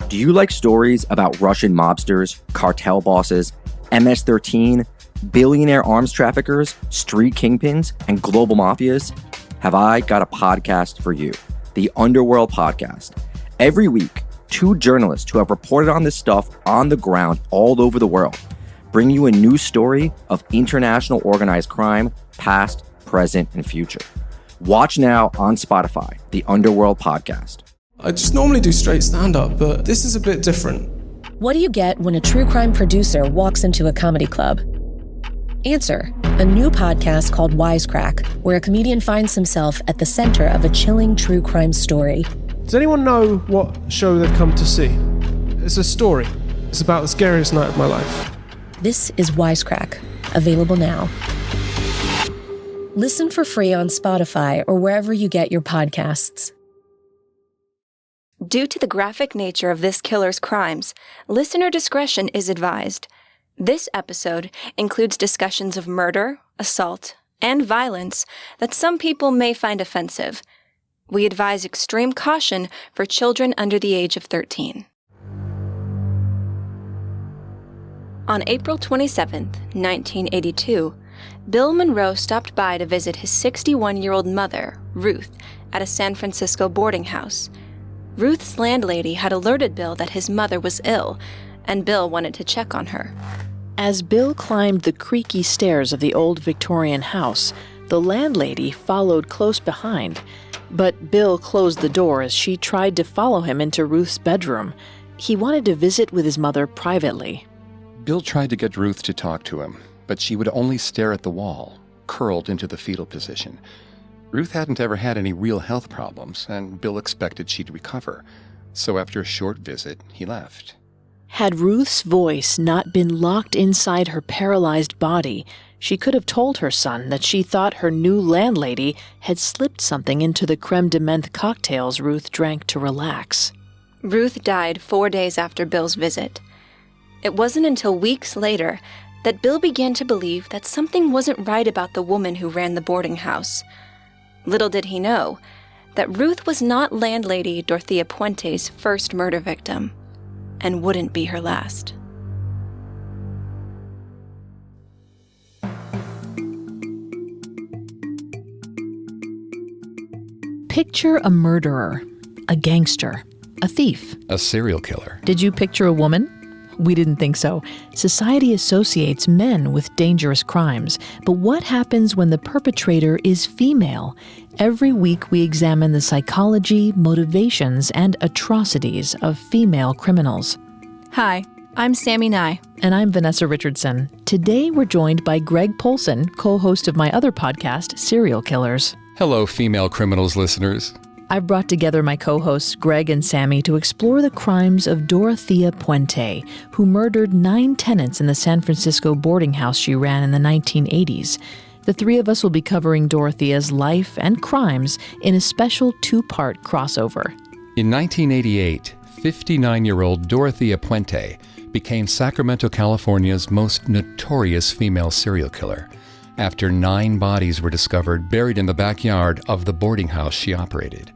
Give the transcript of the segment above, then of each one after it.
Do you like stories about Russian mobsters, cartel bosses, MS-13, billionaire arms traffickers, street kingpins, and global mafias? Have I got a podcast for you, the Underworld Podcast. Every week, two journalists who have reported on this stuff on the ground all over the world bring you a new story of international organized crime, past, present, and future. Watch now on Spotify, the Underworld Podcast. I just normally do straight stand-up, but this is a bit different. What do you get when a true crime producer walks into a comedy club? Answer, a new podcast called Wisecrack, where a comedian finds himself at the center of a chilling true crime story. Does anyone know what show they've come to see? It's a story. It's about the scariest night of my life. This is Wisecrack, available now. Listen for free on Spotify or wherever you get your podcasts. Due to the graphic nature of this killer's crimes, listener discretion is advised. This episode includes discussions of murder, assault, and violence that some people may find offensive. We advise extreme caution for children under the age of 13. On April 27, 1982, Bill Monroe stopped by to visit his 61-year-old mother, Ruth, at a San Francisco boarding house. Ruth's landlady had alerted Bill that his mother was ill, and Bill wanted to check on her. As Bill climbed the creaky stairs of the old Victorian house, the landlady followed close behind. But Bill closed the door as she tried to follow him into Ruth's bedroom. He wanted to visit with his mother privately. Bill tried to get Ruth to talk to him, but she would only stare at the wall, curled into the fetal position. Ruth hadn't ever had any real health problems, and Bill expected she'd recover. So after a short visit, he left. Had Ruth's voice not been locked inside her paralyzed body, she could have told her son that she thought her new landlady had slipped something into the creme de menthe cocktails Ruth drank to relax. Ruth died 4 days after Bill's visit. It wasn't until weeks later that Bill began to believe that something wasn't right about the woman who ran the boarding house. Little did he know that Ruth was not landlady Dorothea Puente's first murder victim, and wouldn't be her last. Picture a murderer, a gangster, a thief. A serial killer. Did you picture a woman? We didn't think so. Society associates men with dangerous crimes. But what happens when the perpetrator is female? Every week we examine the psychology, motivations, and atrocities of female criminals. Hi, I'm Sammy Nye. And I'm Vanessa Richardson. Today we're joined by Greg Polson, co-host of my other podcast, Serial Killers. Hello, female criminals listeners. I've brought together my co-hosts Greg and Sammy to explore the crimes of Dorothea Puente, who murdered 9 tenants in the San Francisco boarding house she ran in the 1980s. The three of us will be covering Dorothea's life and crimes in a special 2-part crossover. In 1988, 59-year-old Dorothea Puente became Sacramento, California's most notorious female serial killer, after 9 bodies were discovered buried in the backyard of the boarding house she operated.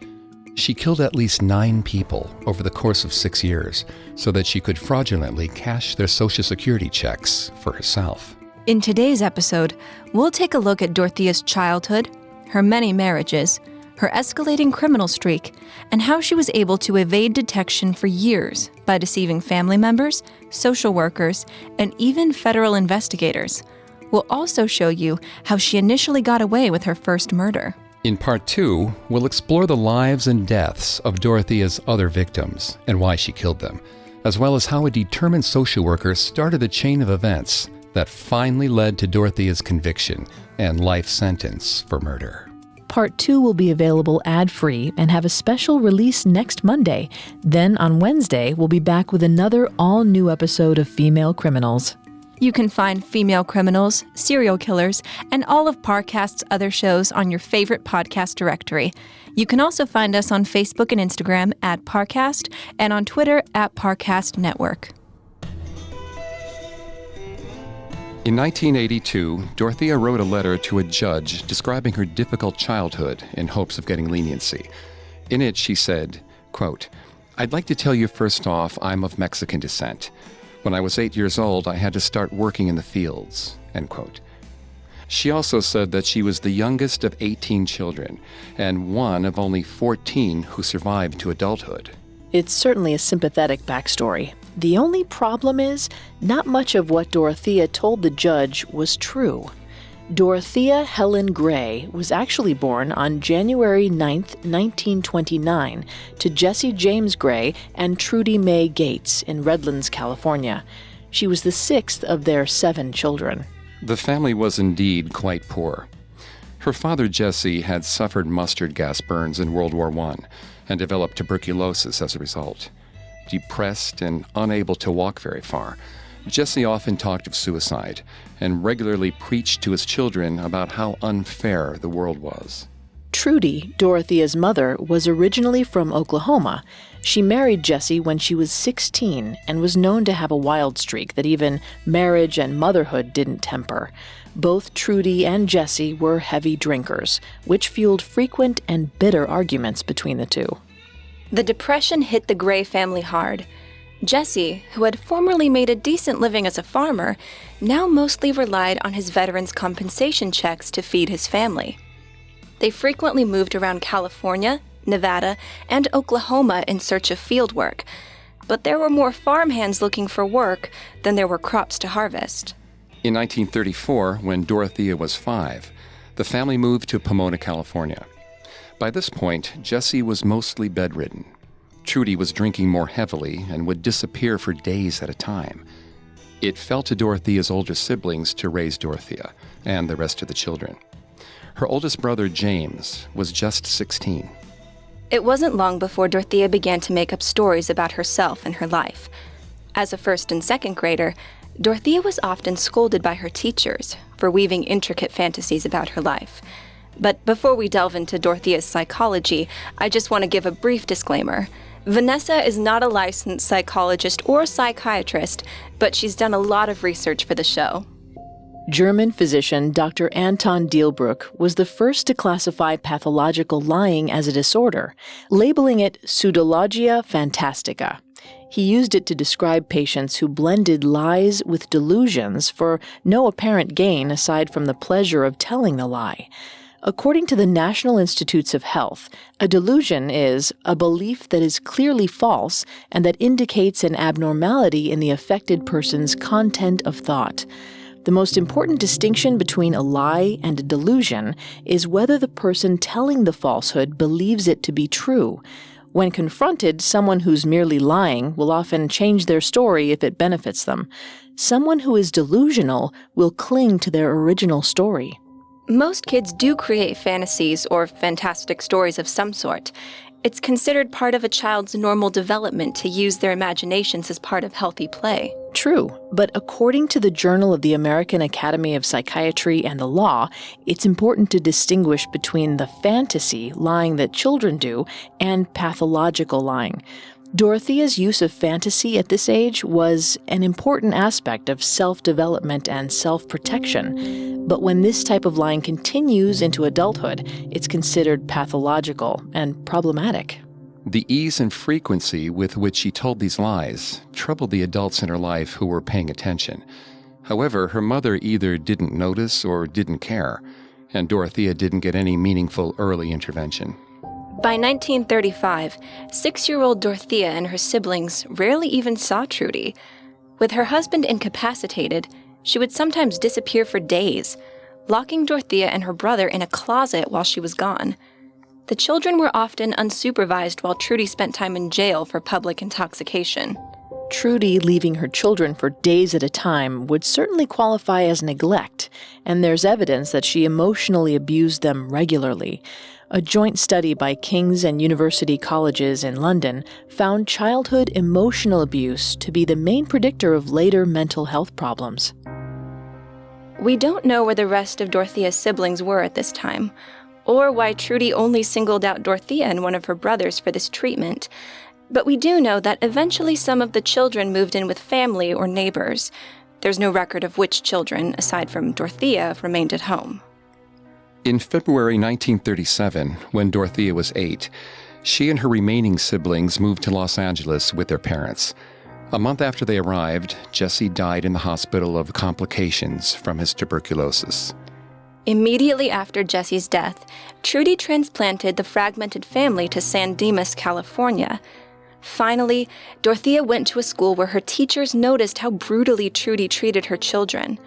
She killed at least 9 people over the course of 6 years so that she could fraudulently cash their Social Security checks for herself. In today's episode, we'll take a look at Dorothea's childhood, her many marriages, her escalating criminal streak, and how she was able to evade detection for years by deceiving family members, social workers, and even federal investigators. We'll also show you how she initially got away with her first murder. In part 2, we'll explore the lives and deaths of Dorothea's other victims and why she killed them, as well as how a determined social worker started a chain of events that finally led to Dorothea's conviction and life sentence for murder. Part 2 will be available ad-free and have a special release next Monday. Then on Wednesday, we'll be back with another all-new episode of Female Criminals. You can find Female Criminals, Serial Killers, and all of Parcast's other shows on your favorite podcast directory. You can also find us on Facebook and Instagram at Parcast and on Twitter at Parcast Network. In 1982, Dorothea wrote a letter to a judge describing her difficult childhood in hopes of getting leniency. In it, she said, quote, I'd like to tell you first off, I'm of Mexican descent. When I was 8 years old, I had to start working in the fields, end quote. She also said that she was the youngest of 18 children and one of only 14 who survived to adulthood. It's certainly a sympathetic backstory. The only problem is, not much of what Dorothea told the judge was true. Dorothea Helen Gray was actually born on January 9, 1929, to Jesse James Gray and Trudy Mae Gates in Redlands, California. She was the sixth of their 7 children. The family was indeed quite poor. Her father, Jesse, had suffered mustard gas burns in World War I and developed tuberculosis as a result. Depressed and unable to walk very far, Jesse often talked of suicide and regularly preached to his children about how unfair the world was. Trudy, Dorothea's mother, was originally from Oklahoma. She married Jesse when she was 16 and was known to have a wild streak that even marriage and motherhood didn't temper. Both Trudy and Jesse were heavy drinkers, which fueled frequent and bitter arguments between the two. The Depression hit the Gray family hard. Jesse, who had formerly made a decent living as a farmer, now mostly relied on his veterans' compensation checks to feed his family. They frequently moved around California, Nevada, and Oklahoma in search of field work, but there were more farmhands looking for work than there were crops to harvest. In 1934, when Dorothea was 5, the family moved to Pomona, California. By this point, Jesse was mostly bedridden. Trudy was drinking more heavily and would disappear for days at a time. It fell to Dorothea's older siblings to raise Dorothea and the rest of the children. Her oldest brother, James, was just 16. It wasn't long before Dorothea began to make up stories about herself and her life. As a first and second grader, Dorothea was often scolded by her teachers for weaving intricate fantasies about her life. But before we delve into Dorothea's psychology, I just want to give a brief disclaimer. Vanessa is not a licensed psychologist or psychiatrist, but she's done a lot of research for the show. German physician Dr. Anton Dielbruck was the first to classify pathological lying as a disorder, labeling it pseudologia fantastica. He used it to describe patients who blended lies with delusions for no apparent gain aside from the pleasure of telling the lie. According to the National Institutes of Health, a delusion is a belief that is clearly false and that indicates an abnormality in the affected person's content of thought. The most important distinction between a lie and a delusion is whether the person telling the falsehood believes it to be true. When confronted, someone who's merely lying will often change their story if it benefits them. Someone who is delusional will cling to their original story. Most kids do create fantasies or fantastic stories of some sort. It's considered part of a child's normal development to use their imaginations as part of healthy play. True, but according to the Journal of the American Academy of Psychiatry and the Law, it's important to distinguish between the fantasy lying that children do and pathological lying. Dorothea's use of fantasy at this age was an important aspect of self-development and self-protection. But when this type of lying continues into adulthood, it's considered pathological and problematic. The ease and frequency with which she told these lies troubled the adults in her life who were paying attention. However, her mother either didn't notice or didn't care, and Dorothea didn't get any meaningful early intervention. By 1935, 6-year-old Dorothea and her siblings rarely even saw Trudy. With her husband incapacitated, she would sometimes disappear for days, locking Dorothea and her brother in a closet while she was gone. The children were often unsupervised while Trudy spent time in jail for public intoxication. Trudy leaving her children for days at a time would certainly qualify as neglect, and there's evidence that she emotionally abused them regularly. A joint study by King's and University Colleges in London found childhood emotional abuse to be the main predictor of later mental health problems. We don't know where the rest of Dorothea's siblings were at this time, or why Trudy only singled out Dorothea and one of her brothers for this treatment, but we do know that eventually some of the children moved in with family or neighbors. There's no record of which children, aside from Dorothea, remained at home. In February 1937, when Dorothea was 8, She and her remaining siblings moved to Los Angeles with their parents. A month after they arrived, Jesse died in the hospital of complications from his tuberculosis. Immediately after Jesse's death, Trudy transplanted the fragmented family to San Dimas, California. Finally, Dorothea went to a school where her teachers noticed how brutally Trudy treated her children.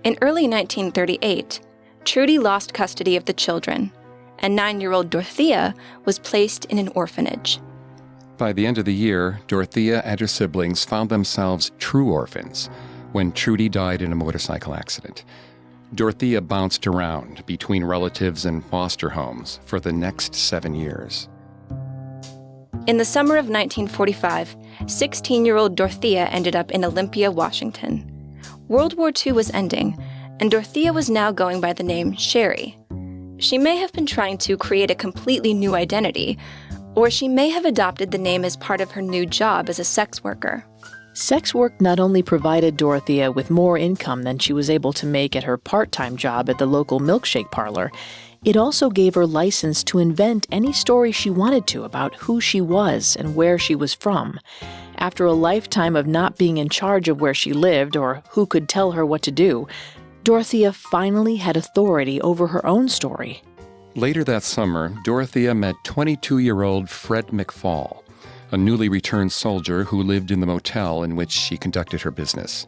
In early 1938, Trudy lost custody of the children, and 9-year-old Dorothea was placed in an orphanage. By the end of the year, Dorothea and her siblings found themselves true orphans when Trudy died in a motorcycle accident. Dorothea bounced around between relatives and foster homes for the next 7 years. In the summer of 1945, 16-year-old Dorothea ended up in Olympia, Washington. World War II was ending, and Dorothea was now going by the name Sherry. She may have been trying to create a completely new identity, or she may have adopted the name as part of her new job as a sex worker. Sex work not only provided Dorothea with more income than she was able to make at her part-time job at the local milkshake parlor, it also gave her license to invent any story she wanted to about who she was and where she was from. After a lifetime of not being in charge of where she lived or who could tell her what to do, Dorothea finally had authority over her own story. Later that summer, Dorothea met 22-year-old Fred McFall, a newly returned soldier who lived in the motel in which she conducted her business.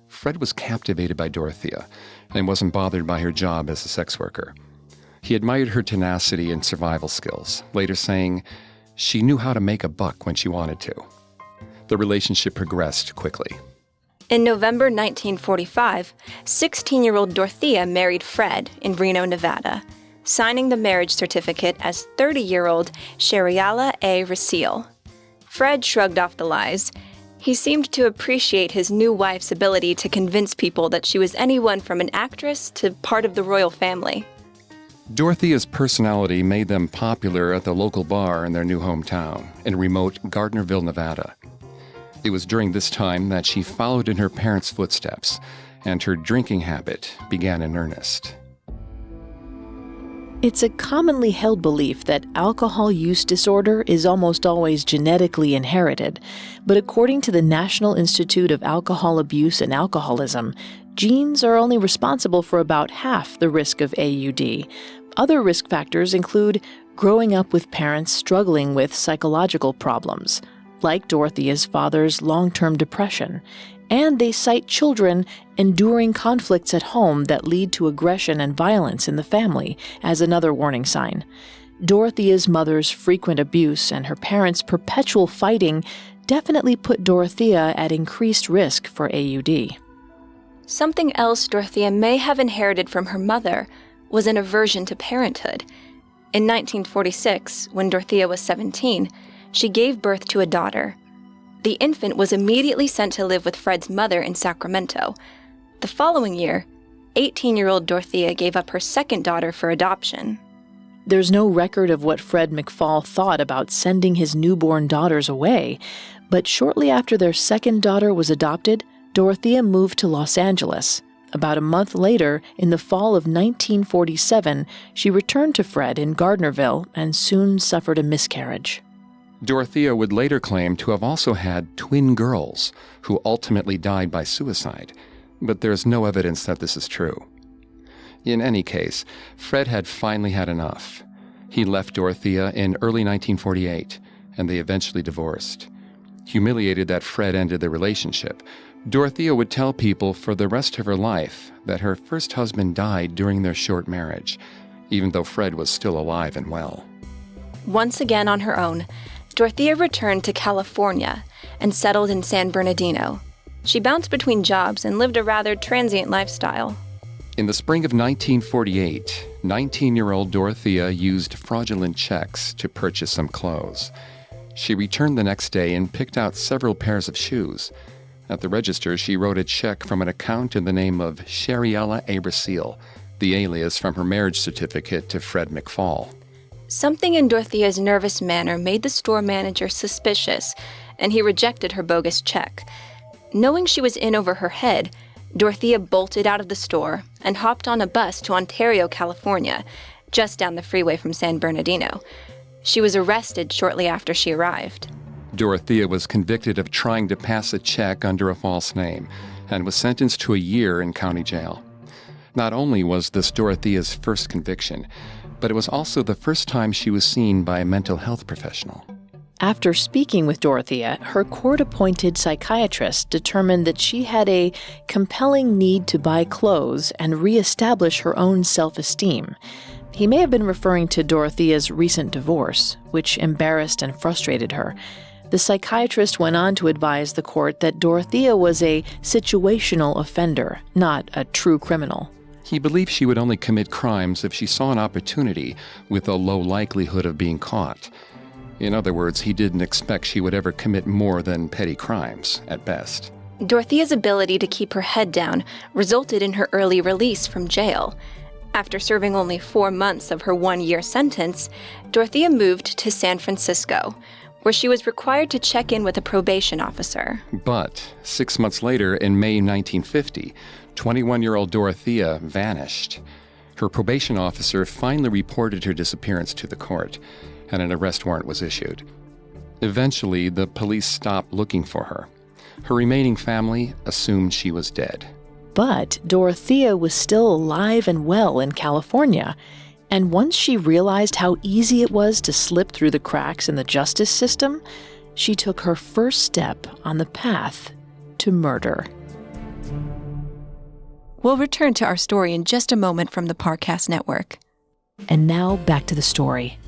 Fred was captivated by Dorothea and wasn't bothered by her job as a sex worker. He admired her tenacity and survival skills, later saying she knew how to make a buck when she wanted to. The relationship progressed quickly. In November 1945, 16-year-old Dorothea married Fred in Reno, Nevada, signing the marriage certificate as 30-year-old Sheriala A. Rasil. Fred shrugged off the lies. He seemed to appreciate his new wife's ability to convince people that she was anyone from an actress to part of the royal family. Dorothea's personality made them popular at the local bar in their new hometown in remote Gardnerville, Nevada. It was during this time that she followed in her parents' footsteps, and her drinking habit began in earnest. It's a commonly held belief that alcohol use disorder is almost always genetically inherited, but according to the National Institute of Alcohol Abuse and Alcoholism, genes are only responsible for about half the risk of AUD. Other risk factors include growing up with parents struggling with psychological problems, like Dorothea's father's long-term depression, and they cite children enduring conflicts at home that lead to aggression and violence in the family as another warning sign. Dorothea's mother's frequent abuse and her parents' perpetual fighting definitely put Dorothea at increased risk for AUD. Something else Dorothea may have inherited from her mother was an aversion to parenthood. In 1946, when Dorothea was 17, she gave birth to a daughter. The infant was immediately sent to live with Fred's mother in Sacramento. The following year, 18-year-old Dorothea gave up her second daughter for adoption. There's no record of what Fred McFall thought about sending his newborn daughters away, but shortly after their second daughter was adopted, Dorothea moved to Los Angeles. About a month later, in the fall of 1947, she returned to Fred in Gardnerville and soon suffered a miscarriage. Dorothea would later claim to have also had twin girls who ultimately died by suicide, but there's no evidence that this is true. In any case, Fred had finally had enough. He left Dorothea in early 1948, and they eventually divorced. Humiliated that Fred ended the relationship, Dorothea would tell people for the rest of her life that her first husband died during their short marriage, even though Fred was still alive and well. Once again on her own, Dorothea returned to California and settled in San Bernardino. She bounced between jobs and lived a rather transient lifestyle. In the spring of 1948, 19-year-old Dorothea used fraudulent checks to purchase some clothes. She returned the next day and picked out several pairs of shoes. At the register, she wrote a check from an account in the name of Sheriala A. Rasil, the alias from her marriage certificate to Fred McFall. Something in Dorothea's nervous manner made the store manager suspicious, and he rejected her bogus check. Knowing she was in over her head, Dorothea bolted out of the store and hopped on a bus to Ontario, California, just down the freeway from San Bernardino. She was arrested shortly after she arrived. Dorothea was convicted of trying to pass a check under a false name and was sentenced to a year in county jail. Not only was this Dorothea's first conviction, but it was also the first time she was seen by a mental health professional. After speaking with Dorothea, her court-appointed psychiatrist determined that she had a compelling need to buy clothes and reestablish her own self-esteem. He may have been referring to Dorothea's recent divorce, which embarrassed and frustrated her. The psychiatrist went on to advise the court that Dorothea was a situational offender, not a true criminal. He believed she would only commit crimes if she saw an opportunity with a low likelihood of being caught. In other words, he didn't expect she would ever commit more than petty crimes, at best. Dorothea's ability to keep her head down resulted in her early release from jail. After serving only 4 months of her 1-year sentence, Dorothea moved to San Francisco, where she was required to check in with a probation officer. But 6 months later, in May 1950, 21-year-old Dorothea vanished. Her probation officer finally reported her disappearance to the court, and an arrest warrant was issued. Eventually, the police stopped looking for her. Her remaining family assumed she was dead. But Dorothea was still alive and well in California, and once she realized how easy it was to slip through the cracks in the justice system, she took her first step on the path to murder. We'll return to our story in just a moment from the Parcast Network. And now back to the story.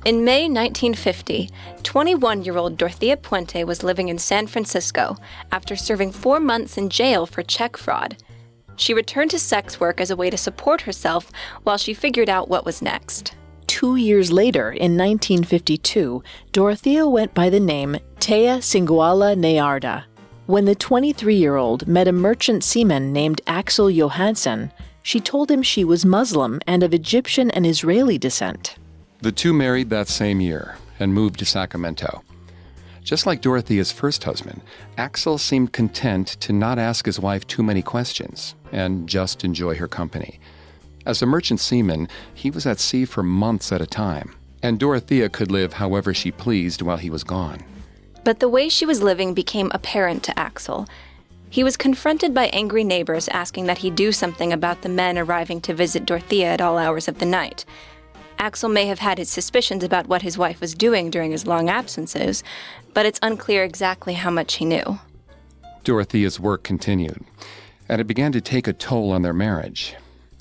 In May 1950, 21-year-old Dorothea Puente was living in San Francisco after serving 4 months in jail for check fraud. She returned to sex work as a way to support herself while she figured out what was next. 2 years later, in 1952, Dorothea went by the name Tea Singuala Nearda. When the 23-year-old met a merchant seaman named Axel Johansson, she told him she was Muslim and of Egyptian and Israeli descent. The two married that same year and moved to Sacramento. Just like Dorothea's first husband, Axel seemed content to not ask his wife too many questions and just enjoy her company. As a merchant seaman, he was at sea for months at a time, and Dorothea could live however she pleased while he was gone. But the way she was living became apparent to Axel. He was confronted by angry neighbors asking that he do something about the men arriving to visit Dorothea at all hours of the night. Axel may have had his suspicions about what his wife was doing during his long absences, but it's unclear exactly how much he knew. Dorothea's work continued, and it began to take a toll on their marriage.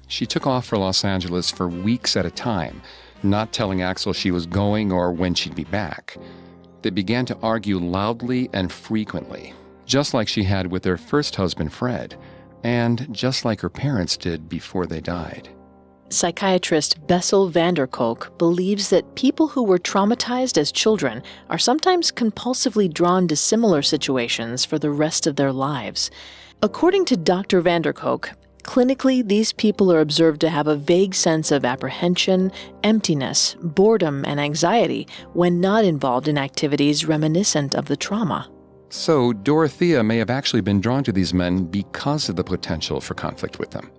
She took off for Los Angeles for weeks at a time, not telling Axel she was going or when she'd be back. They began to argue loudly and frequently, just like she had with her first husband, Fred, and just like her parents did before they died. Psychiatrist Bessel van der Kolk believes that people who were traumatized as children are sometimes compulsively drawn to similar situations for the rest of their lives. According to Dr. van der Kolk, clinically, these people are observed to have a vague sense of apprehension, emptiness, boredom, and anxiety when not involved in activities reminiscent of the trauma. So Dorothea may have actually been drawn to these men because of the potential for conflict with them.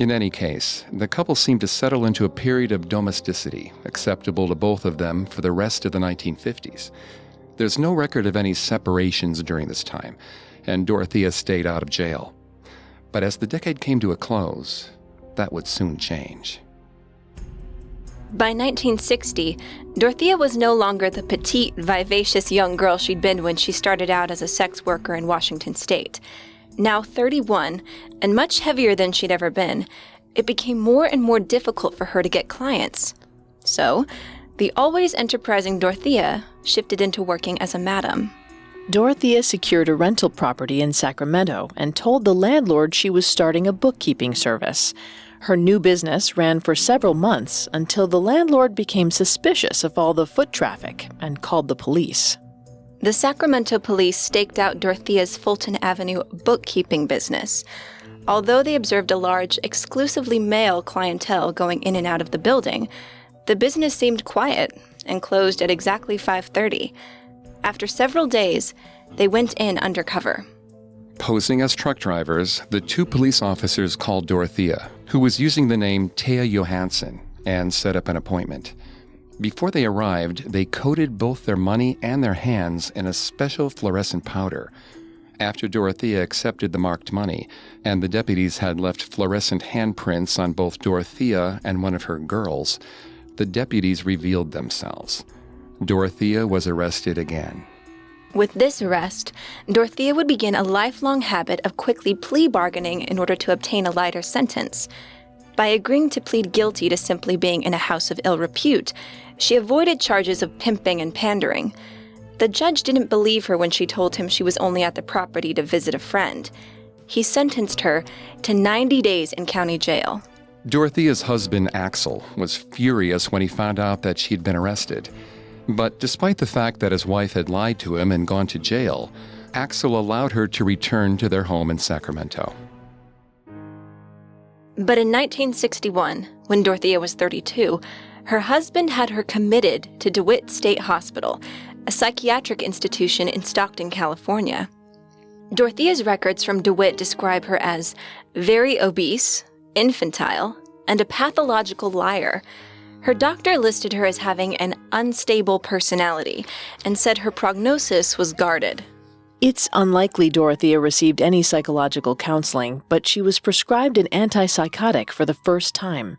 In any case, the couple seemed to settle into a period of domesticity, acceptable to both of them for the rest of the 1950s. There's no record of any separations during this time, and Dorothea stayed out of jail. But as the decade came to a close, that would soon change. By 1960, Dorothea was no longer the petite, vivacious young girl she'd been when she started out as a sex worker in Washington state. Now 31, and much heavier than she'd ever been, it became more and more difficult for her to get clients. So, the always enterprising Dorothea shifted into working as a madam. Dorothea secured a rental property in Sacramento and told the landlord she was starting a bookkeeping service. Her new business ran for several months until the landlord became suspicious of all the foot traffic and called the police. The Sacramento police staked out Dorothea's Fulton Avenue bookkeeping business. Although they observed a large, exclusively male clientele going in and out of the building, the business seemed quiet and closed at exactly 5:30. After several days, they went in undercover. Posing as truck drivers, the two police officers called Dorothea, who was using the name Tea Johansson, and set up an appointment. Before they arrived, they coated both their money and their hands in a special fluorescent powder. After Dorothea accepted the marked money, and the deputies had left fluorescent handprints on both Dorothea and one of her girls, the deputies revealed themselves. Dorothea was arrested again. With this arrest, Dorothea would begin a lifelong habit of quickly plea bargaining in order to obtain a lighter sentence. By agreeing to plead guilty to simply being in a house of ill repute, she avoided charges of pimping and pandering. The judge didn't believe her when she told him she was only at the property to visit a friend. He sentenced her to 90 days in county jail. Dorothea's husband, Axel, was furious when he found out that she'd been arrested. But despite the fact that his wife had lied to him and gone to jail, Axel allowed her to return to their home in Sacramento. But in 1961, when Dorothea was 32, her husband had her committed to DeWitt State Hospital, a psychiatric institution in Stockton, California. Dorothea's records from DeWitt describe her as very obese, infantile, and a pathological liar. Her doctor listed her as having an unstable personality and said her prognosis was guarded. It's unlikely Dorothea received any psychological counseling, but she was prescribed an antipsychotic for the first time.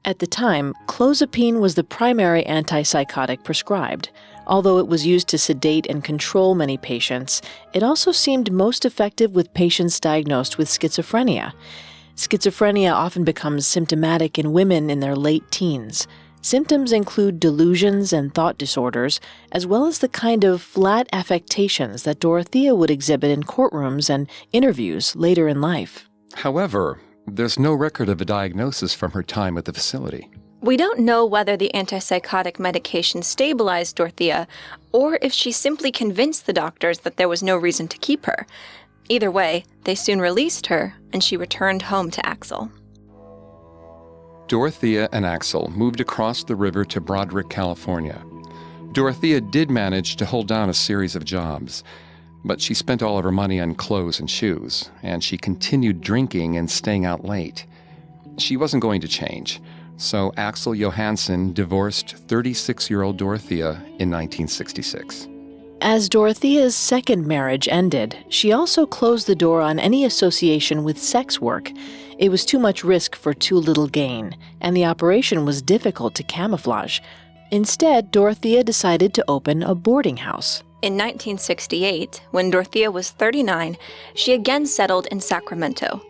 At the time, clozapine was the primary antipsychotic prescribed. Although it was used to sedate and control many patients, it also seemed most effective with patients diagnosed with schizophrenia. Schizophrenia often becomes symptomatic in women in their late teens. Symptoms include delusions and thought disorders, as well as the kind of flat affectations that Dorothea would exhibit in courtrooms and interviews later in life. However, there's no record of a diagnosis from her time at the facility. We don't know whether the antipsychotic medication stabilized Dorothea or if she simply convinced the doctors that there was no reason to keep her. Either way, they soon released her and she returned home to Axel. Dorothea and Axel moved across the river to Broderick, California. Dorothea did manage to hold down a series of jobs, but she spent all of her money on clothes and shoes, and she continued drinking and staying out late. She wasn't going to change, so Axel Johansson divorced 36-year-old Dorothea in 1966. As Dorothea's second marriage ended, she also closed the door on any association with sex work. It was too much risk for too little gain, and the operation was difficult to camouflage. Instead, Dorothea decided to open a boarding house. In 1968, when Dorothea was 39, she again settled in Sacramento.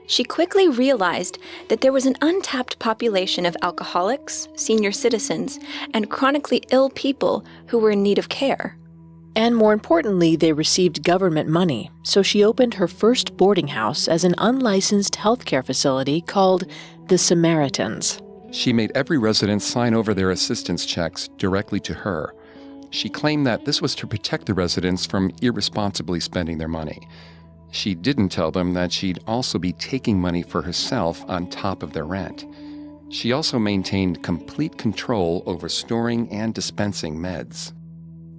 She quickly realized that there was an untapped population of alcoholics, senior citizens, and chronically ill people who were in need of care. And more importantly, they received government money, so she opened her first boarding house as an unlicensed healthcare facility called the Samaritans. She made every resident sign over their assistance checks directly to her. She claimed that this was to protect the residents from irresponsibly spending their money. She didn't tell them that she'd also be taking money for herself on top of their rent. She also maintained complete control over storing and dispensing meds.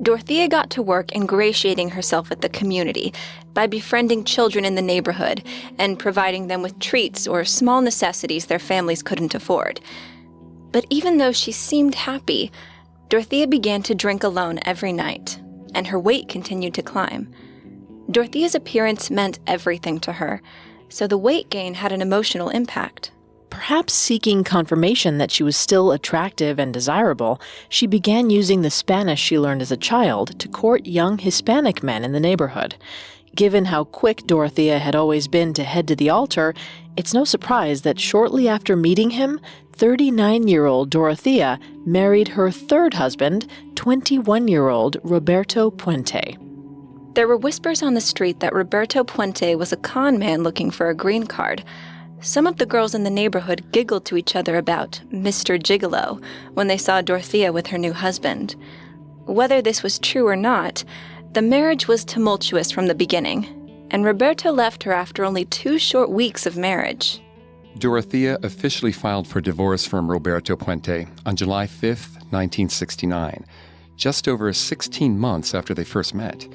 Dorothea got to work ingratiating herself with the community by befriending children in the neighborhood and providing them with treats or small necessities their families couldn't afford. But even though she seemed happy, Dorothea began to drink alone every night, and her weight continued to climb. Dorothea's appearance meant everything to her, so the weight gain had an emotional impact. Perhaps seeking confirmation that she was still attractive and desirable, she began using the Spanish she learned as a child to court young Hispanic men in the neighborhood. Given how quick Dorothea had always been to head to the altar, it's no surprise that shortly after meeting him, 39-year-old Dorothea married her third husband, 21-year-old Roberto Puente. There were whispers on the street that Roberto Puente was a con man looking for a green card. Some of the girls in the neighborhood giggled to each other about Mr. Gigolo when they saw Dorothea with her new husband. Whether this was true or not, the marriage was tumultuous from the beginning, and Roberto left her after only 2 short weeks of marriage. Dorothea officially filed for divorce from Roberto Puente on July 5, 1969, just over 16 months after they first met.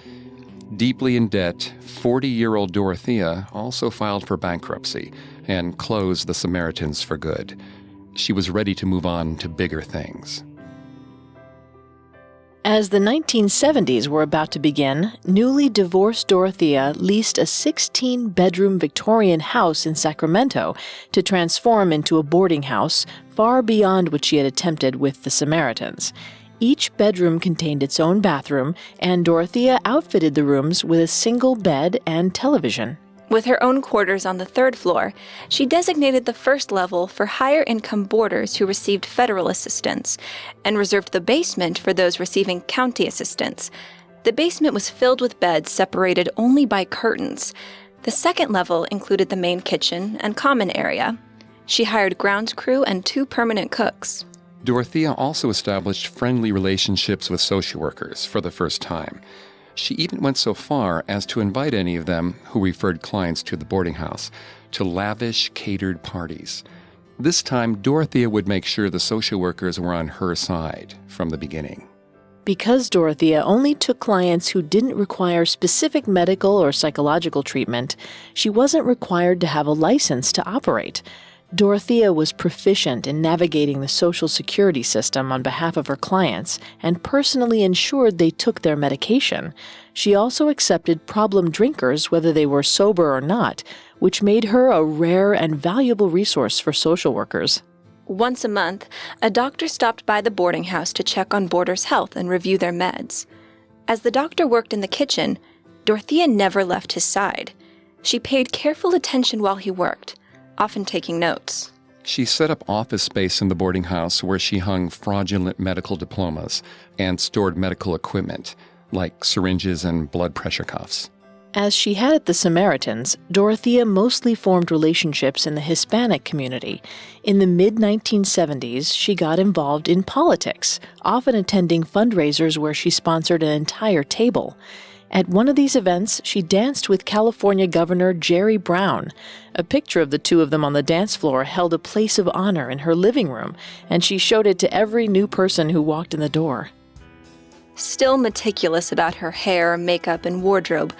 Deeply in debt, 40-year-old Dorothea also filed for bankruptcy and closed the Samaritans for good. She was ready to move on to bigger things. As the 1970s were about to begin, newly divorced Dorothea leased a 16-bedroom Victorian house in Sacramento to transform into a boarding house far beyond what she had attempted with the Samaritans. Each bedroom contained its own bathroom, and Dorothea outfitted the rooms with a single bed and television. With her own quarters on the third floor, she designated the first level for higher-income boarders who received federal assistance, and reserved the basement for those receiving county assistance. The basement was filled with beds separated only by curtains. The second level included the main kitchen and common area. She hired grounds crew and 2 permanent cooks. Dorothea also established friendly relationships with social workers for the first time. She even went so far as to invite any of them who referred clients to the boarding house to lavish, catered parties. This time, Dorothea would make sure the social workers were on her side from the beginning. Because Dorothea only took clients who didn't require specific medical or psychological treatment, she wasn't required to have a license to operate. Dorothea was proficient in navigating the Social Security system on behalf of her clients and personally ensured they took their medication. She also accepted problem drinkers whether they were sober or not, which made her a rare and valuable resource for social workers. Once a month, a doctor stopped by the boarding house to check on boarders' health and review their meds. As the doctor worked in the kitchen, Dorothea never left his side. She paid careful attention while he worked, often taking notes. She set up office space in the boarding house where she hung fraudulent medical diplomas and stored medical equipment, like syringes and blood pressure cuffs. As she had at the Samaritans, Dorothea mostly formed relationships in the Hispanic community. In the mid-1970s, she got involved in politics, often attending fundraisers where she sponsored an entire table. At one of these events, she danced with California Governor Jerry Brown. A picture of the two of them on the dance floor held a place of honor in her living room, and she showed it to every new person who walked in the door. Still meticulous about her hair, makeup, and wardrobe,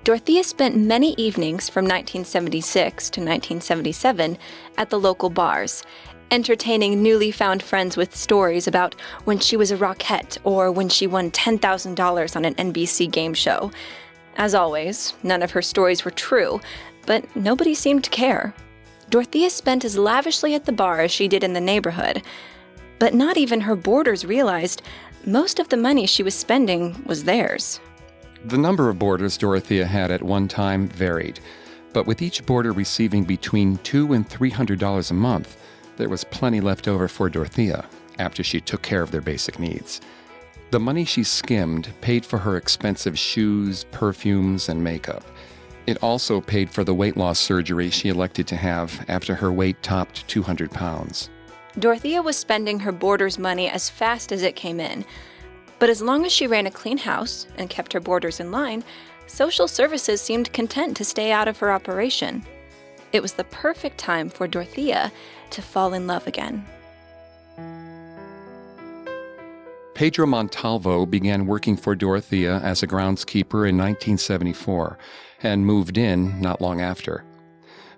Dorothea spent many evenings from 1976 to 1977 at the local bars, entertaining newly found friends with stories about when she was a rockette or when she won $10,000 on an NBC game show. As always, none of her stories were true, but nobody seemed to care. Dorothea spent as lavishly at the bar as she did in the neighborhood, but not even her boarders realized most of the money she was spending was theirs. The number of boarders Dorothea had at one time varied, but with each boarder receiving between $200 and $300 a month, there was plenty left over for Dorothea after she took care of their basic needs. The money she skimmed paid for her expensive shoes, perfumes, and makeup. It also paid for the weight loss surgery she elected to have after her weight topped 200 pounds. Dorothea was spending her boarders' money as fast as it came in, but as long as she ran a clean house and kept her boarders in line, social services seemed content to stay out of her operation. It was the perfect time for Dorothea to fall in love again. Pedro Montalvo began working for Dorothea as a groundskeeper in 1974 and moved in not long after.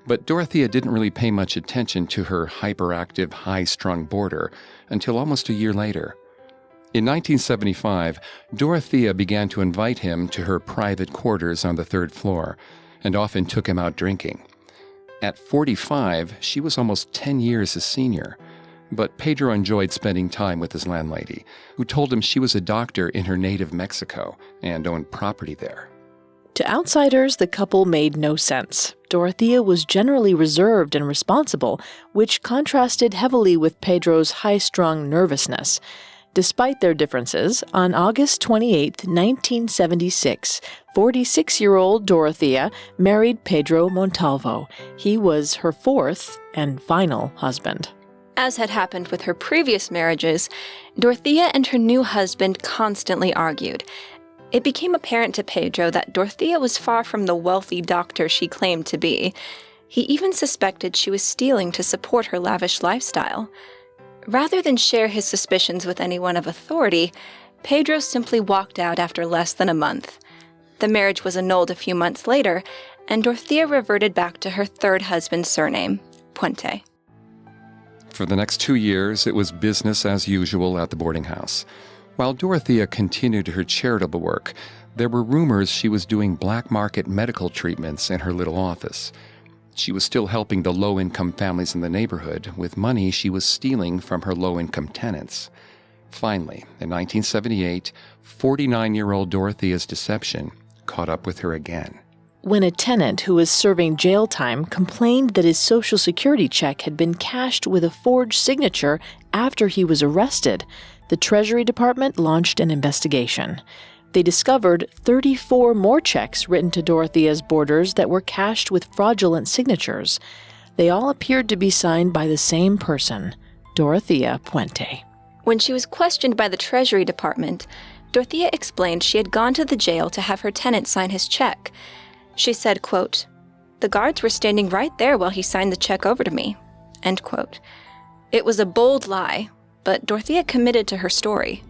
But Dorothea didn't really pay much attention to her hyperactive, high-strung boarder until almost a year later. In 1975, Dorothea began to invite him to her private quarters on the third floor and often took him out drinking. At 45, she was almost 10 years his senior, but Pedro enjoyed spending time with his landlady, who told him she was a doctor in her native Mexico and owned property there. To outsiders, the couple made no sense. Dorothea was generally reserved and responsible, which contrasted heavily with Pedro's high-strung nervousness. Despite their differences, on August 28, 1976, 46-year-old Dorothea married Pedro Montalvo. He was her fourth and final husband. As had happened with her previous marriages, Dorothea and her new husband constantly argued. It became apparent to Pedro that Dorothea was far from the wealthy doctor she claimed to be. He even suspected she was stealing to support her lavish lifestyle. Rather than share his suspicions with anyone of authority, Pedro simply walked out after less than a month. The marriage was annulled a few months later, and Dorothea reverted back to her third husband's surname, Puente. For the next 2 years, it was business as usual at the boarding house. While Dorothea continued her charitable work, there were rumors she was doing black market medical treatments in her little office. She was still helping the low-income families in the neighborhood with money she was stealing from her low-income tenants. Finally, in 1978, 49-year-old Dorothea's deception caught up with her again. When a tenant who was serving jail time complained that his Social Security check had been cashed with a forged signature after he was arrested, the Treasury Department launched an investigation. They discovered 34 more checks written to Dorothea's boarders that were cashed with fraudulent signatures. They all appeared to be signed by the same person, Dorothea Puente. When she was questioned by the Treasury Department, Dorothea explained she had gone to the jail to have her tenant sign his check. She said, quote, "The guards were standing right there while he signed the check over to me," end quote. It was a bold lie, but Dorothea committed to her story.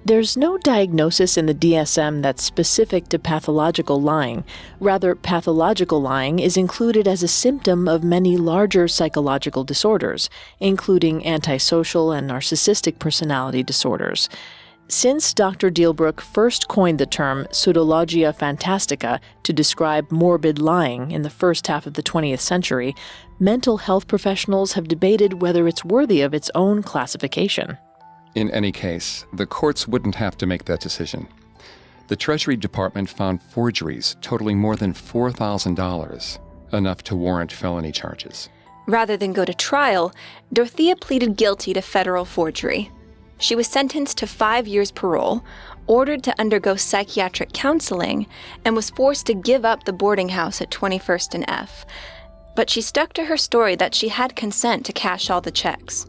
There's no diagnosis in the DSM that's specific to pathological lying. Rather, pathological lying is included as a symptom of many larger psychological disorders, including antisocial and narcissistic personality disorders. Since Dr. Dealbrook first coined the term pseudologia fantastica to describe morbid lying in the first half of the 20th century, mental health professionals have debated whether it's worthy of its own classification. In any case, the courts wouldn't have to make that decision. The Treasury Department found forgeries totaling more than $4,000, enough to warrant felony charges. Rather than go to trial, Dorothea pleaded guilty to federal forgery. She was sentenced to 5 years parole, ordered to undergo psychiatric counseling, and was forced to give up the boarding house at 21st and F. But she stuck to her story that she had consent to cash all the checks.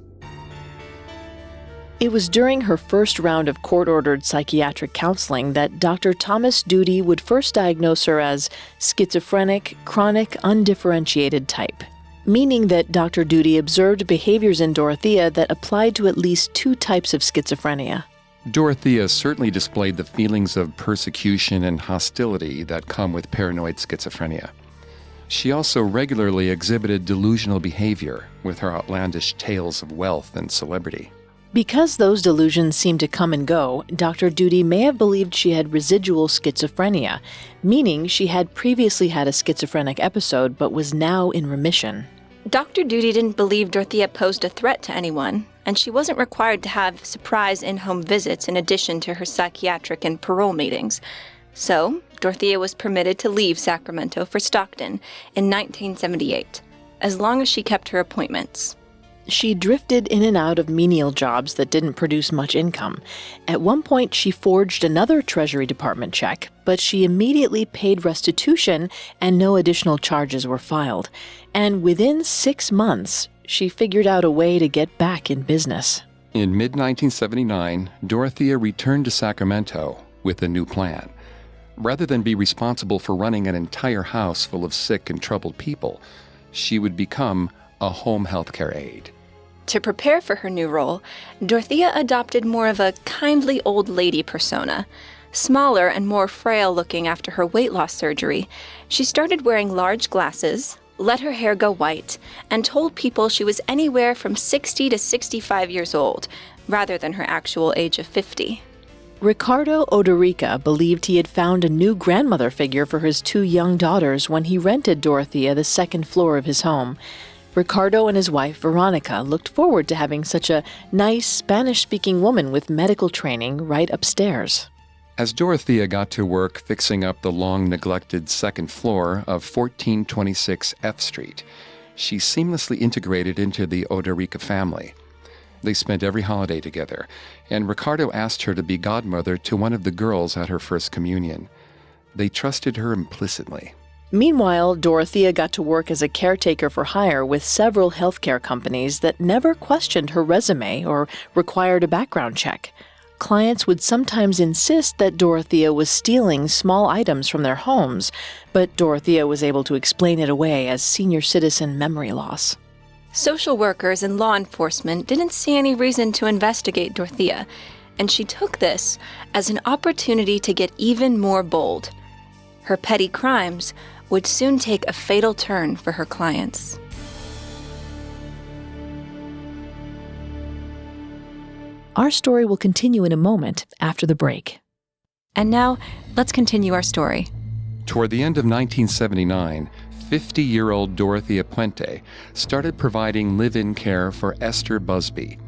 It was during her first round of court-ordered psychiatric counseling that Dr. Thomas Doody would first diagnose her as schizophrenic, chronic, undifferentiated type, meaning that Dr. Doody observed behaviors in Dorothea that applied to at least 2 types of schizophrenia. Dorothea certainly displayed the feelings of persecution and hostility that come with paranoid schizophrenia. She also regularly exhibited delusional behavior with her outlandish tales of wealth and celebrity. Because those delusions seemed to come and go, Dr. Doody may have believed she had residual schizophrenia, meaning she had previously had a schizophrenic episode but was now in remission. Dr. Doody didn't believe Dorothea posed a threat to anyone, and she wasn't required to have surprise in-home visits in addition to her psychiatric and parole meetings. So, Dorothea was permitted to leave Sacramento for Stockton in 1978, as long as she kept her appointments. She drifted in and out of menial jobs that didn't produce much income. At one point, she forged another Treasury Department check, but she immediately paid restitution and no additional charges were filed. And within 6 months, she figured out a way to get back in business. In mid-1979, Dorothea returned to Sacramento with a new plan. Rather than be responsible for running an entire house full of sick and troubled people, she would become a home health care aide. To prepare for her new role, Dorothea adopted more of a kindly old lady persona. Smaller and more frail looking after her weight loss surgery, she started wearing large glasses, let her hair go white, and told people she was anywhere from 60 to 65 years old, rather than her actual age of 50. Ricardo Odorica believed he had found a new grandmother figure for his 2 young daughters when he rented Dorothea the 2nd floor of his home. Ricardo and his wife, Veronica, looked forward to having such a nice Spanish-speaking woman with medical training right upstairs. As Dorothea got to work fixing up the long-neglected 2nd floor of 1426 F Street, she seamlessly integrated into the Odorica family. They spent every holiday together, and Ricardo asked her to be godmother to one of the girls at her first communion. They trusted her implicitly. Meanwhile, Dorothea got to work as a caretaker for hire with several healthcare companies that never questioned her resume or required a background check. Clients would sometimes insist that Dorothea was stealing small items from their homes, but Dorothea was able to explain it away as senior citizen memory loss. Social workers and law enforcement didn't see any reason to investigate Dorothea, and she took this as an opportunity to get even more bold. Her petty crimes would soon take a fatal turn for her clients. Our story will continue in a moment after the break. And now, let's continue our story. Toward the end of 1979, 50-year-old Dorothea Puente started providing live-in care for Esther Busby.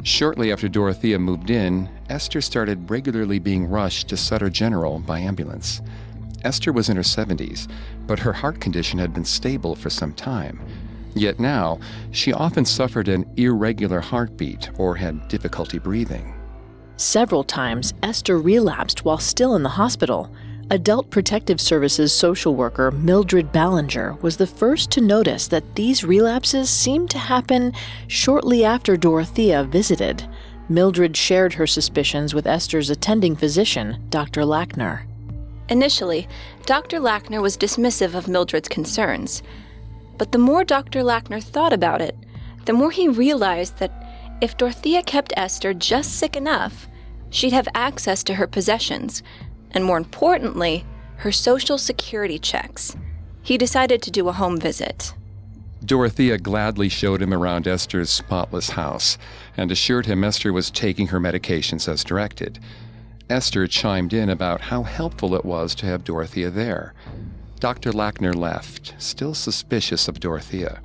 Shortly after Dorothea moved in, Esther started regularly being rushed to Sutter General by ambulance. Esther was in her 70s, but her heart condition had been stable for some time. Yet now, she often suffered an irregular heartbeat or had difficulty breathing. Several times, Esther relapsed while still in the hospital. Adult Protective Services social worker Mildred Ballinger was the first to notice that these relapses seemed to happen shortly after Dorothea visited. Mildred shared her suspicions with Esther's attending physician, Dr. Lackner. Initially, Dr. Lackner was dismissive of Mildred's concerns. But the more Dr. Lackner thought about it, the more he realized that if Dorothea kept Esther just sick enough, she'd have access to her possessions, and more importantly, her Social Security checks. He decided to do a home visit. Dorothea gladly showed him around Esther's spotless house and assured him Esther was taking her medications as directed. Esther chimed in about how helpful it was to have Dorothea there. Dr. Lackner left, still suspicious of Dorothea.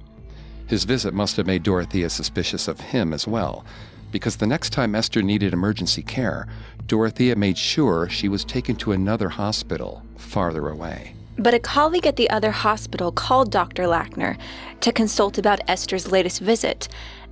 His visit must have made Dorothea suspicious of him as well, because the next time Esther needed emergency care, Dorothea made sure she was taken to another hospital farther away. But a colleague at the other hospital called Dr. Lackner to consult about Esther's latest visit,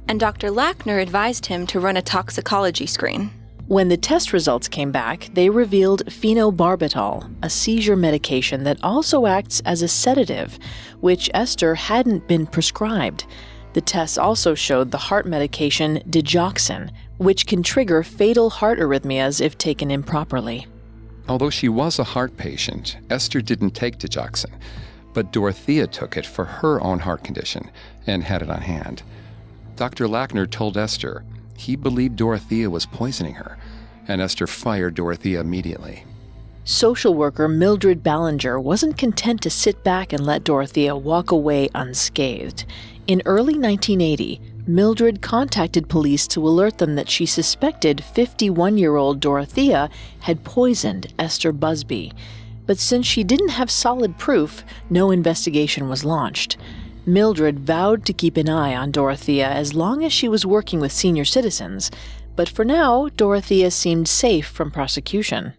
and Dr. Lackner advised him to run a toxicology screen. When the test results came back, they revealed phenobarbital, a seizure medication that also acts as a sedative, which Esther hadn't been prescribed. The tests also showed the heart medication digoxin, which can trigger fatal heart arrhythmias if taken improperly. Although she was a heart patient, Esther didn't take digoxin, but Dorothea took it for her own heart condition and had it on hand. Dr. Lackner told Esther he believed Dorothea was poisoning her, and Esther fired Dorothea immediately. Social worker Mildred Ballinger wasn't content to sit back and let Dorothea walk away unscathed. In early 1980, Mildred contacted police to alert them that she suspected 51-year-old Dorothea had poisoned Esther Busby. But since she didn't have solid proof, no investigation was launched. Mildred vowed to keep an eye on Dorothea as long as she was working with senior citizens, but for now, Dorothea seemed safe from prosecution.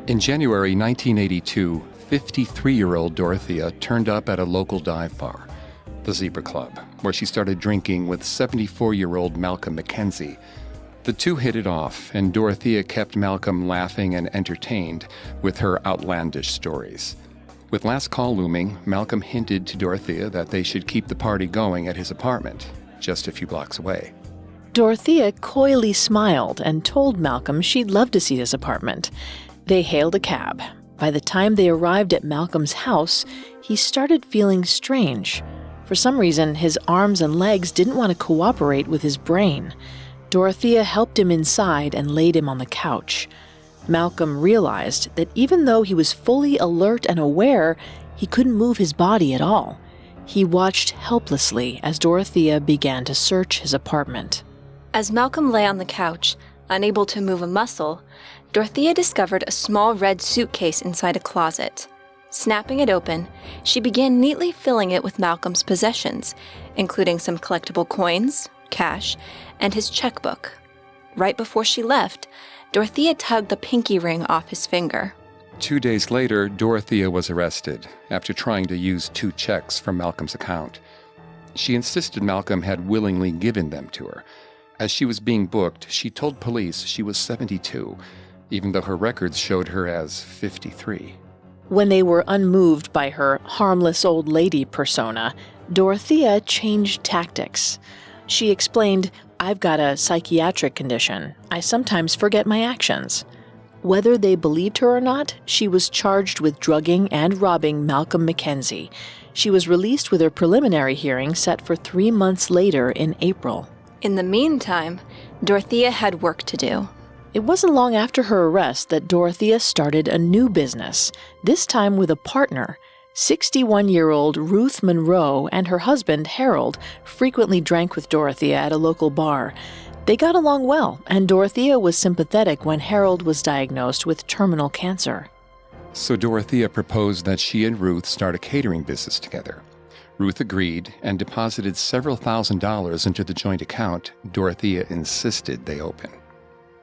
In January 1982, 53-year-old Dorothea turned up at a local dive bar, the Zebra Club, where she started drinking with 74-year-old Malcolm McKenzie. The two hit it off, and Dorothea kept Malcolm laughing and entertained with her outlandish stories. With last call looming, Malcolm hinted to Dorothea that they should keep the party going at his apartment, just a few blocks away. Dorothea coyly smiled and told Malcolm she'd love to see his apartment. They hailed a cab. By the time they arrived at Malcolm's house, he started feeling strange. For some reason, his arms and legs didn't want to cooperate with his brain. Dorothea helped him inside and laid him on the couch. Malcolm realized that even though he was fully alert and aware, he couldn't move his body at all. He watched helplessly as Dorothea began to search his apartment. As Malcolm lay on the couch, unable to move a muscle, Dorothea discovered a small red suitcase inside a closet. Snapping it open, she began neatly filling it with Malcolm's possessions, including some collectible coins, cash, and his checkbook. Right before she left, Dorothea tugged the pinky ring off his finger. 2 days later, Dorothea was arrested after trying to use 2 checks from Malcolm's account. She insisted Malcolm had willingly given them to her. As she was being booked, she told police she was 72, even though her records showed her as 53. When they were unmoved by her harmless old lady persona, Dorothea changed tactics. She explained, "I've got a psychiatric condition. I sometimes forget my actions." Whether they believed her or not, she was charged with drugging and robbing Malcolm McKenzie. She was released with her preliminary hearing set for 3 months later in April. In the meantime, Dorothea had work to do. It wasn't long after her arrest that Dorothea started a new business, this time with a partner. 61-year-old Ruth Monroe and her husband, Harold, frequently drank with Dorothea at a local bar. They got along well, and Dorothea was sympathetic when Harold was diagnosed with terminal cancer. So Dorothea proposed that she and Ruth start a catering business together. Ruth agreed and deposited several $1,000s into the joint account Dorothea insisted they open.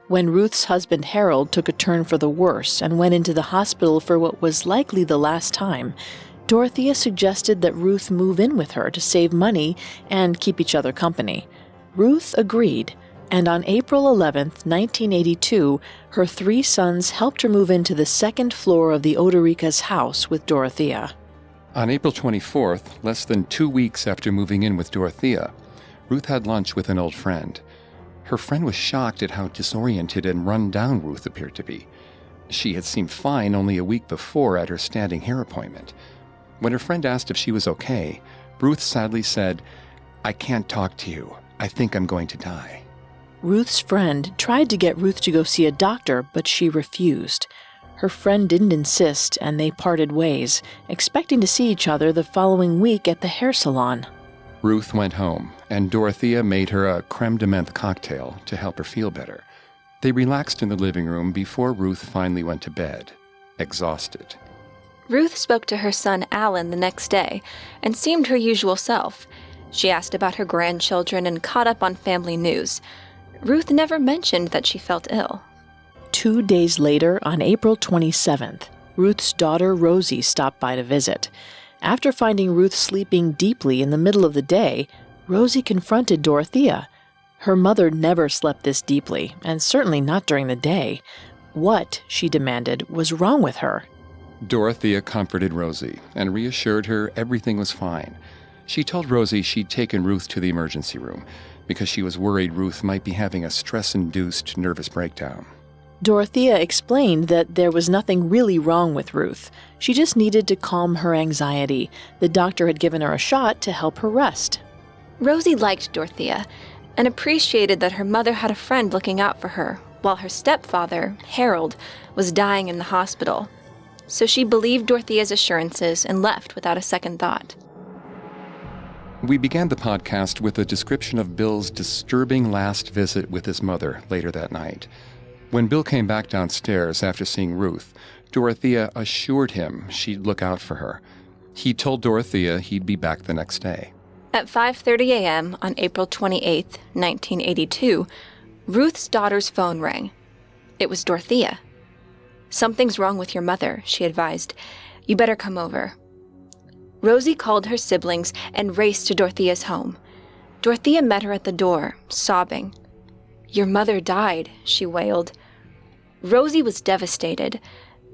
When Ruth's husband Harold took a turn for the worse and went into the hospital for what was likely the last time, Dorothea suggested that Ruth move in with her to save money and keep each other company. Ruth agreed, and on April 11, 1982, her 3 sons helped her move into the second floor of the Odorica's house with Dorothea. On April 24th, less than 2 weeks after moving in with Dorothea, Ruth had lunch with an old friend. Her friend was shocked at how disoriented and run down Ruth appeared to be. She had seemed fine only a week before at her standing hair appointment. When her friend asked if she was okay, Ruth sadly said, "I can't talk to you. I think I'm going to die." Ruth's friend tried to get Ruth to go see a doctor, but she refused. Her friend didn't insist, and they parted ways, expecting to see each other the following week at the hair salon. Ruth went home, and Dorothea made her a creme de menthe cocktail to help her feel better. They relaxed in the living room before Ruth finally went to bed, exhausted. Ruth spoke to her son Alan the next day and seemed her usual self. She asked about her grandchildren and caught up on family news. Ruth never mentioned that she felt ill. 2 days later, on April 27th, Ruth's daughter Rosie stopped by to visit. After finding Ruth sleeping deeply in the middle of the day, Rosie confronted Dorothea. Her mother never slept this deeply, and certainly not during the day. What, she demanded, was wrong with her? Dorothea comforted Rosie and reassured her everything was fine. She told Rosie she'd taken Ruth to the emergency room because she was worried Ruth might be having a stress-induced nervous breakdown. Dorothea explained that there was nothing really wrong with Ruth. She just needed to calm her anxiety. The doctor had given her a shot to help her rest. Rosie liked Dorothea and appreciated that her mother had a friend looking out for her, while her stepfather, Harold, was dying in the hospital. So she believed Dorothea's assurances and left without a second thought. We began the podcast with a description of Bill's disturbing last visit with his mother later that night. When Bill came back downstairs after seeing Ruth, Dorothea assured him she'd look out for her. He told Dorothea he'd be back the next day. At 5:30 a.m. on April 28, 1982, Ruth's daughter's phone rang. It was Dorothea. "Something's wrong with your mother," she advised. "You better come over." Rosie called her siblings and raced to Dorothea's home. Dorothea met her at the door, sobbing. "Your mother died," she wailed. Rosie was devastated,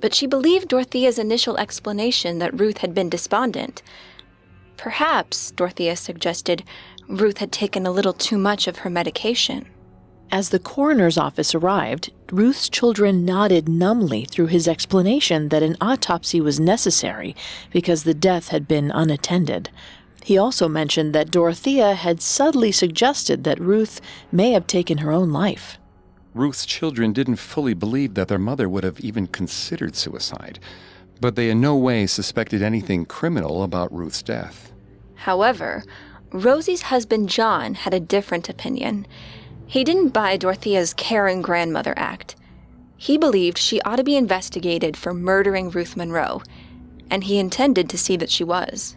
but she believed Dorothea's initial explanation that Ruth had been despondent. Perhaps, Dorothea suggested, Ruth had taken a little too much of her medication. As the coroner's office arrived, Ruth's children nodded numbly through his explanation that an autopsy was necessary because the death had been unattended. He also mentioned that Dorothea had subtly suggested that Ruth may have taken her own life. Ruth's children didn't fully believe that their mother would have even considered suicide, but they in no way suspected anything criminal about Ruth's death. However, Rosie's husband John had a different opinion. He didn't buy Dorothea's caring grandmother act. He believed she ought to be investigated for murdering Ruth Monroe, and he intended to see that she was.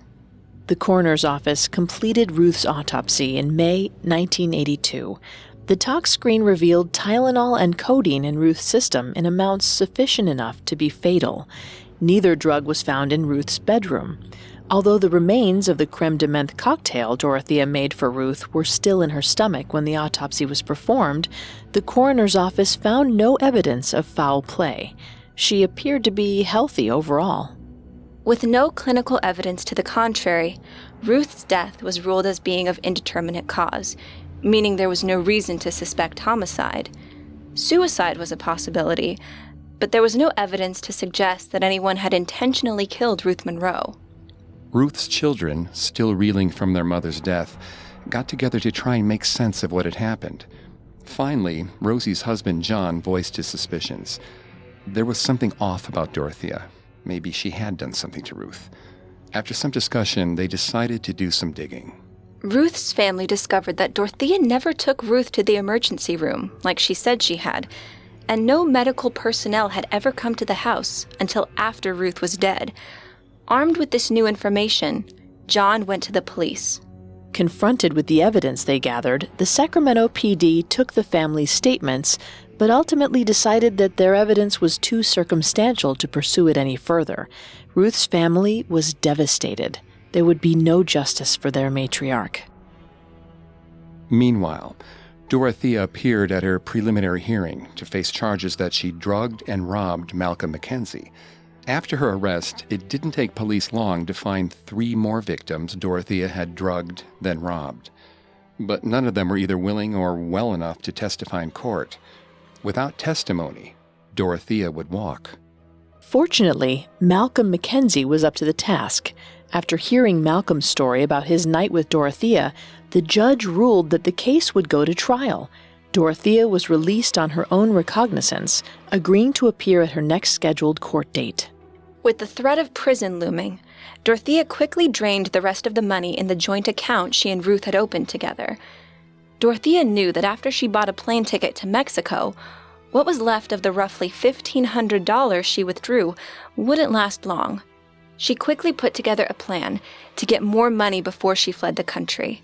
The coroner's office completed Ruth's autopsy in May 1982. The tox screen revealed Tylenol and codeine in Ruth's system in amounts sufficient enough to be fatal. Neither drug was found in Ruth's bedroom. Although the remains of the creme de menthe cocktail Dorothea made for Ruth were still in her stomach when the autopsy was performed, the coroner's office found no evidence of foul play. She appeared to be healthy overall. With no clinical evidence to the contrary, Ruth's death was ruled as being of indeterminate cause, meaning there was no reason to suspect homicide. Suicide was a possibility, but there was no evidence to suggest that anyone had intentionally killed Ruth Monroe. Ruth's children, still reeling from their mother's death, got together to try and make sense of what had happened. Finally, Rosie's husband John voiced his suspicions. There was something off about Dorothea. Maybe she had done something to Ruth. After some discussion, they decided to do some digging. Ruth's family discovered that Dorothea never took Ruth to the emergency room, like she said she had, and no medical personnel had ever come to the house until after Ruth was dead. Armed with this new information, John went to the police. Confronted with the evidence they gathered, the Sacramento PD took the family's statements, but ultimately decided that their evidence was too circumstantial to pursue it any further. Ruth's family was devastated. There would be no justice for their matriarch. Meanwhile, Dorothea appeared at her preliminary hearing to face charges that she drugged and robbed Malcolm McKenzie. After her arrest, it didn't take police long to find 3 more victims Dorothea had drugged, then robbed. But none of them were either willing or well enough to testify in court. Without testimony, Dorothea would walk. Fortunately, Malcolm McKenzie was up to the task. After hearing Malcolm's story about his night with Dorothea, the judge ruled that the case would go to trial. Dorothea was released on her own recognizance, agreeing to appear at her next scheduled court date. With the threat of prison looming, Dorothea quickly drained the rest of the money in the joint account she and Ruth had opened together. Dorothea knew that after she bought a plane ticket to Mexico, what was left of the roughly $1,500 she withdrew wouldn't last long. She quickly put together a plan to get more money before she fled the country.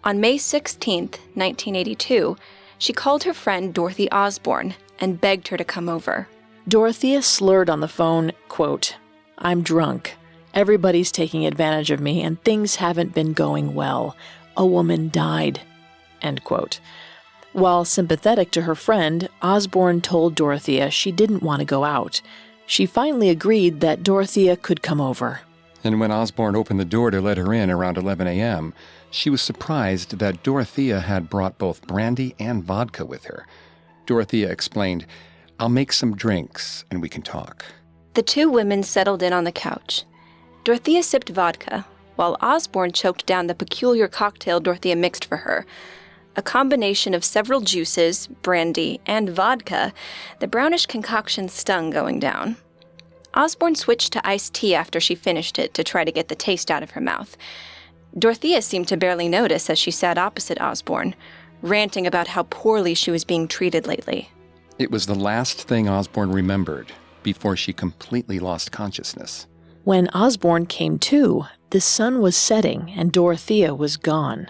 On May 16, 1982, she called her friend Dorothy Osborne and begged her to come over. Dorothea slurred on the phone, quote, "I'm drunk. Everybody's taking advantage of me and things haven't been going well. A woman died," end quote. While sympathetic to her friend, Osborne told Dorothea she didn't want to go out. She finally agreed that Dorothea could come over. And when Osborne opened the door to let her in around 11 a.m., she was surprised that Dorothea had brought both brandy and vodka with her. Dorothea explained, "I'll make some drinks and we can talk." The 2 women settled in on the couch. Dorothea sipped vodka, while Osborne choked down the peculiar cocktail Dorothea mixed for her. A combination of several juices, brandy, and vodka, the brownish concoction stung going down. Osborne switched to iced tea after she finished it to try to get the taste out of her mouth. Dorothea seemed to barely notice as she sat opposite Osborne, ranting about how poorly she was being treated lately. It was the last thing Osborne remembered before she completely lost consciousness. When Osborne came to, the sun was setting and Dorothea was gone.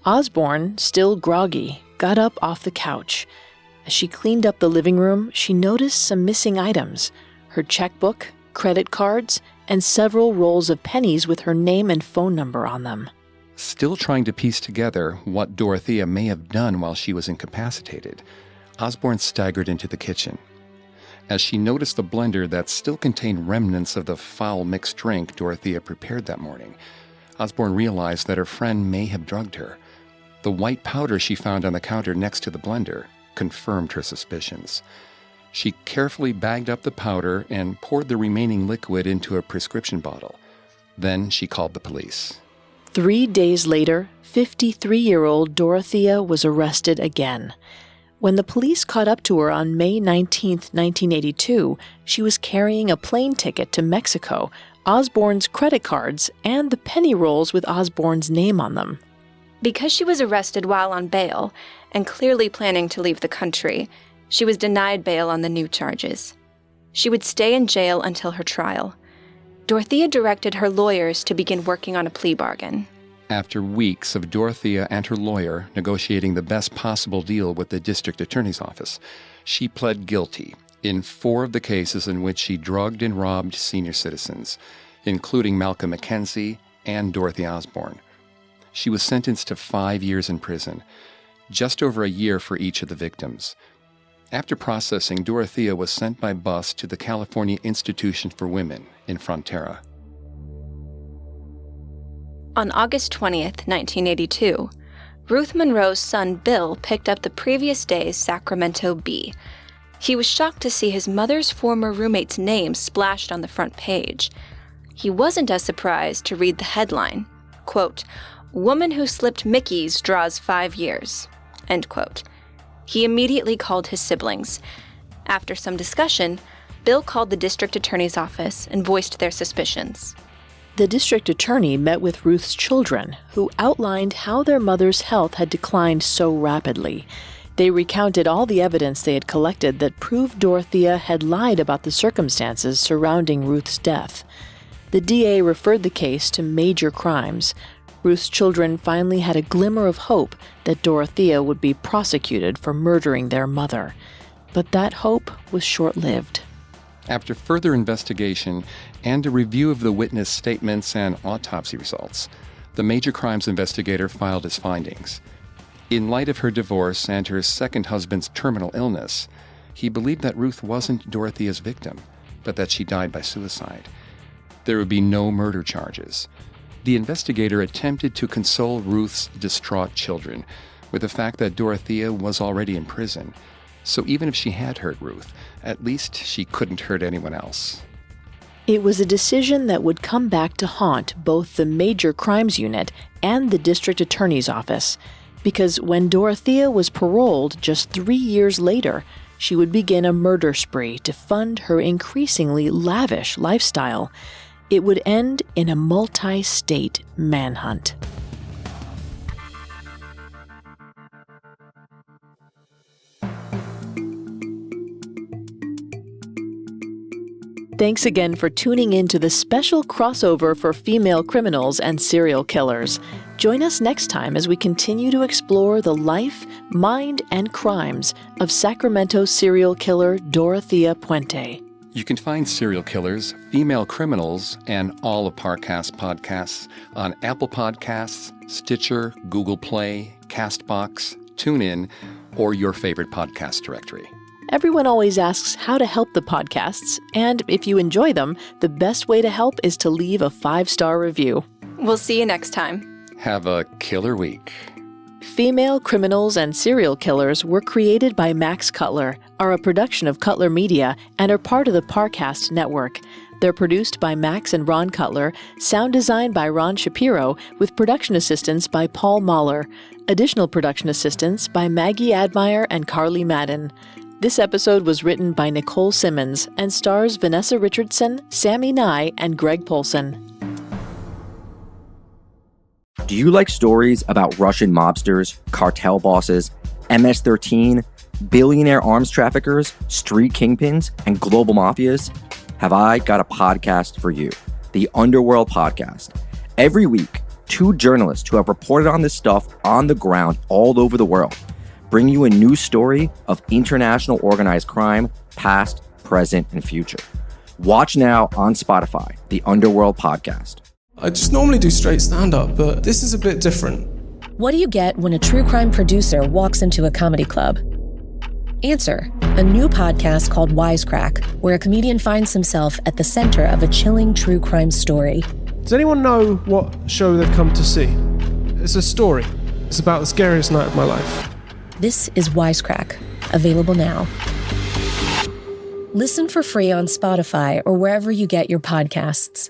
Osborne, still groggy, got up off the couch. As she cleaned up the living room, she noticed some missing items: her checkbook, credit cards, and several rolls of pennies with her name and phone number on them. Still trying to piece together what Dorothea may have done while she was incapacitated, Osborne staggered into the kitchen. As she noticed the blender that still contained remnants of the foul mixed drink Dorothea prepared that morning, Osborne realized that her friend may have drugged her. The white powder she found on the counter next to the blender confirmed her suspicions. She carefully bagged up the powder and poured the remaining liquid into a prescription bottle. Then she called the police. 3 days later, 53-year-old Dorothea was arrested again. When the police caught up to her on May 19, 1982, she was carrying a plane ticket to Mexico, Osborne's credit cards, and the penny rolls with Osborne's name on them. Because she was arrested while on bail and clearly planning to leave the country, she was denied bail on the new charges. She would stay in jail until her trial. Dorothea directed her lawyers to begin working on a plea bargain. After weeks of Dorothea and her lawyer negotiating the best possible deal with the district attorney's office, she pled guilty in 4 of the cases in which she drugged and robbed senior citizens, including Malcolm McKenzie and Dorothy Osborne. She was sentenced to 5 years in prison, just over a year for each of the victims. After processing, Dorothea was sent by bus to the California Institution for Women in Frontera. On August 20th, 1982, Ruth Monroe's son Bill picked up the previous day's Sacramento Bee. He was shocked to see his mother's former roommate's name splashed on the front page. He wasn't as surprised to read the headline, quote, "Woman who slipped Mickeys draws 5 years," end quote. He immediately called his siblings. After some discussion, Bill called the district attorney's office and voiced their suspicions. The district attorney met with Ruth's children, who outlined how their mother's health had declined so rapidly. They recounted all the evidence they had collected that proved Dorothea had lied about the circumstances surrounding Ruth's death. The DA referred the case to major crimes. Ruth's children finally had a glimmer of hope that Dorothea would be prosecuted for murdering their mother. But that hope was short-lived. After further investigation and a review of the witness statements and autopsy results, the major crimes investigator filed his findings. In light of her divorce and her second husband's terminal illness, he believed that Ruth wasn't Dorothea's victim, but that she died by suicide. There would be no murder charges. The investigator attempted to console Ruth's distraught children with the fact that Dorothea was already in prison. So even if she had hurt Ruth, at least she couldn't hurt anyone else. It was a decision that would come back to haunt both the Major Crimes Unit and the District Attorney's Office, because when Dorothea was paroled just 3 years later, she would begin a murder spree to fund her increasingly lavish lifestyle. It would end in a multi-state manhunt. Thanks again for tuning in to the special crossover for female criminals and serial killers. Join us next time as we continue to explore the life, mind, and crimes of Sacramento serial killer Dorothea Puente. You can find Serial Killers, Female Criminals, and all of Parcast podcasts on Apple Podcasts, Stitcher, Google Play, CastBox, TuneIn, or your favorite podcast directory. Everyone always asks how to help the podcasts, and if you enjoy them, the best way to help is to leave a 5-star review. We'll see you next time. Have a killer week. Female Criminals and Serial Killers were created by Max Cutler, are a production of Cutler Media, and are part of the Parcast network. They're produced by Max and Ron Cutler, sound design by Ron Shapiro, with production assistance by Paul Mahler. Additional production assistance by Maggie Admire and Carly Madden. This episode was written by Nicole Simmons and stars Vanessa Richardson, Sammy Nye, and Greg Polson. Do you like stories about Russian mobsters, cartel bosses, MS-13, billionaire arms traffickers, street kingpins, and global mafias? Have I got a podcast for you, the Underworld Podcast. Every week, 2 journalists who have reported on this stuff on the ground all over the world bring you a new story of international organized crime, past, present, and future. Watch now on Spotify, the Underworld Podcast. I just normally do straight stand-up, but this is a bit different. What do you get when a true crime producer walks into a comedy club? Answer, a new podcast called Wisecrack, where a comedian finds himself at the center of a chilling true crime story. Does anyone know what show they've come to see? It's a story. It's about the scariest night of my life. This is Wisecrack, available now. Listen for free on Spotify or wherever you get your podcasts.